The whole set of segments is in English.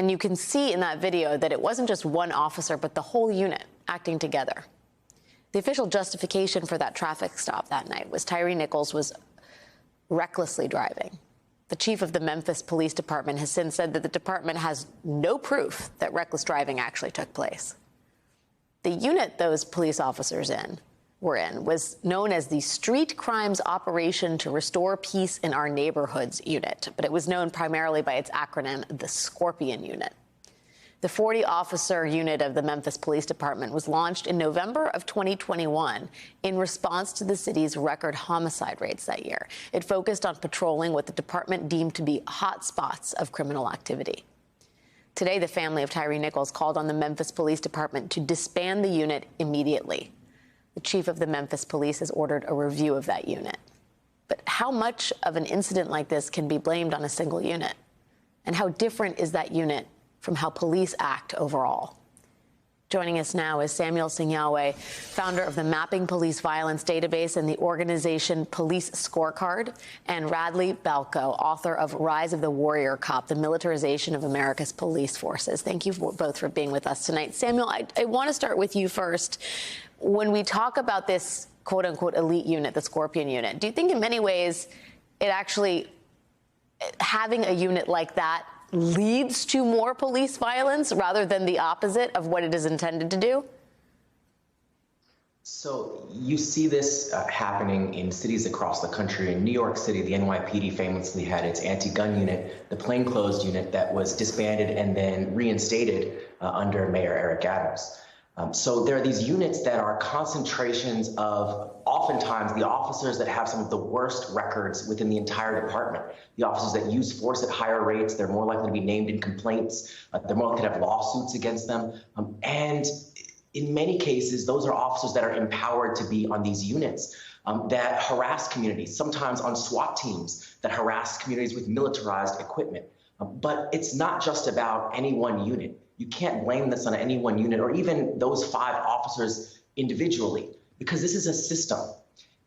And you can see in that video that it wasn't just one officer, but the whole unit acting together. The official justification for that traffic stop that night was Tyre Nichols was recklessly driving. The chief of the Memphis Police Department has since said that the department has no proof that reckless driving actually took place. The unit those police officers were in was known as the Street Crimes Operation to Restore Peace in Our Neighborhoods Unit, but it was known primarily by its acronym, the Scorpion Unit. The 40-officer unit of the Memphis Police Department was launched in November of 2021 in response to the city's record homicide rates that year. It focused on patrolling what the department deemed to be hot spots of criminal activity. Today, the family of Tyre Nichols called on the Memphis Police Department to disband the unit immediately. The chief of the Memphis Police has ordered a review of that unit. But how much of an incident like this can be blamed on a single unit? And how different is that unit from how police act overall? Joining us now is Sinyangwe, founder of the Mapping Police Violence Database and the organization Police Scorecard, and Radley Balko, author of Rise of the Warrior Cop, the Militarization of America's Police Forces. Thank you both for being with us tonight. Samuel, I want to start with you first. When we talk about this quote-unquote elite unit, the Scorpion unit, do you think in many ways it actually, having a unit like that leads to more police violence rather than the opposite of what it is intended to do? So you see this happening in cities across the country. In New York City, the NYPD famously had its anti-gun unit, the plainclothes unit that was disbanded and then reinstated under Mayor Eric Adams. So there are these units that are concentrations of oftentimes the officers that have some of the worst records within the entire department. The officers that use force at higher rates, they're more likely to be named in complaints, they're more likely to have lawsuits against them. And in many cases, those are officers that are empowered to be on these units that harass communities, sometimes on SWAT teams that harass communities with militarized equipment. But it's not just about any one unit. You can't blame this on any one unit or even those 5 officers individually, because this is a system.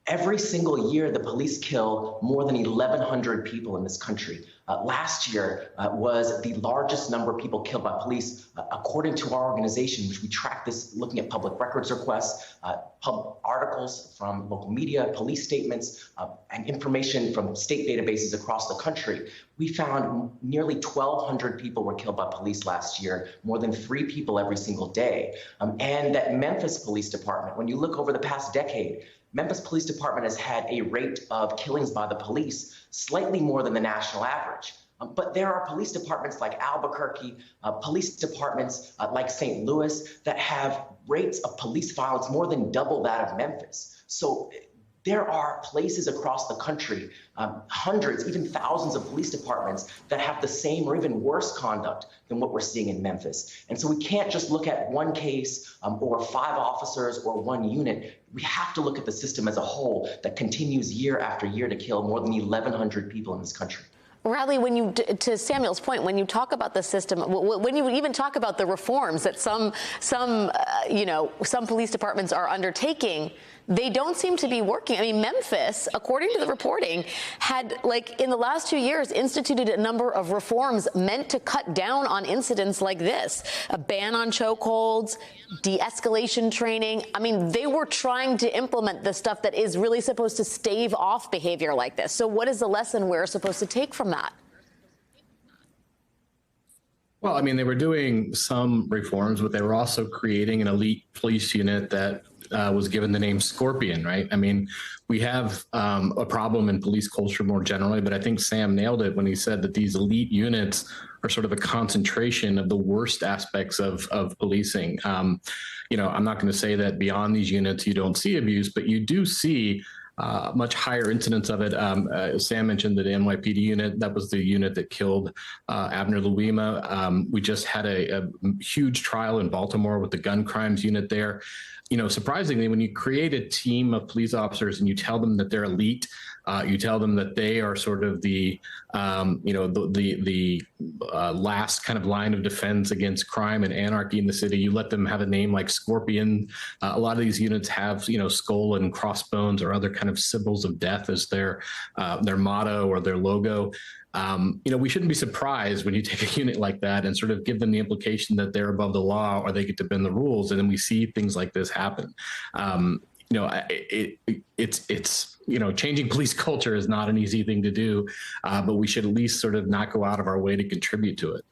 Every single year, the police kill more than 1,100 people in this country. Last year was the largest number of people killed by police, according to our organization, which we track this looking at public records requests, articles from local media, police statements, and information from state databases across the country. We found nearly 1,200 people were killed by police last year, more than 3 people every single day. And that Memphis Police Department, when you look over the past decade, Memphis Police Department has had a rate of killings by the police slightly more than the national average. But there are police departments like Albuquerque, police departments like St. Louis that have rates of police violence more than double that of Memphis. So there are places across the country, hundreds, even thousands of police departments that have the same or even worse conduct than what we're seeing in Memphis. And so we can't just look at one case or 5 officers or one unit. We have to look at the system as a whole that continues year after year to kill more than 1,100 people in this country. Radley, to Samuel's point, when you talk about the system, when you even talk about the reforms that some police departments are undertaking, they don't seem to be working. I mean, Memphis, according to the reporting, had, in the last 2 years, instituted a number of reforms meant to cut down on incidents like this. A ban on chokeholds, de-escalation training. I mean, they were trying to implement the stuff that is really supposed to stave off behavior like this. So what is the lesson we're supposed to take from that? Well, I mean, they were doing some reforms, but they were also creating an elite police unit that was given the name Scorpion, right? I mean, we have a problem in police culture more generally, but I think Sam nailed it when he said that these elite units are sort of a concentration of the worst aspects of policing. I'm not going to say that beyond these units you don't see abuse, but you do see much higher incidence of it. Sam mentioned the NYPD unit. That was the unit that killed Abner Louima. We just had a huge trial in Baltimore with the gun crimes unit there. Surprisingly, when you create a team of police officers and you tell them that they're elite, You tell them that they are sort of the last kind of line of defense against crime and anarchy in the city. You let them have a name like Scorpion. A lot of these units have, skull and crossbones or other kind of symbols of death as their motto or their logo. We shouldn't be surprised when you take a unit like that and sort of give them the implication that they're above the law or they get to bend the rules. And then we see things like this happen. It's changing police culture is not an easy thing to do, but we should at least sort of not go out of our way to contribute to it.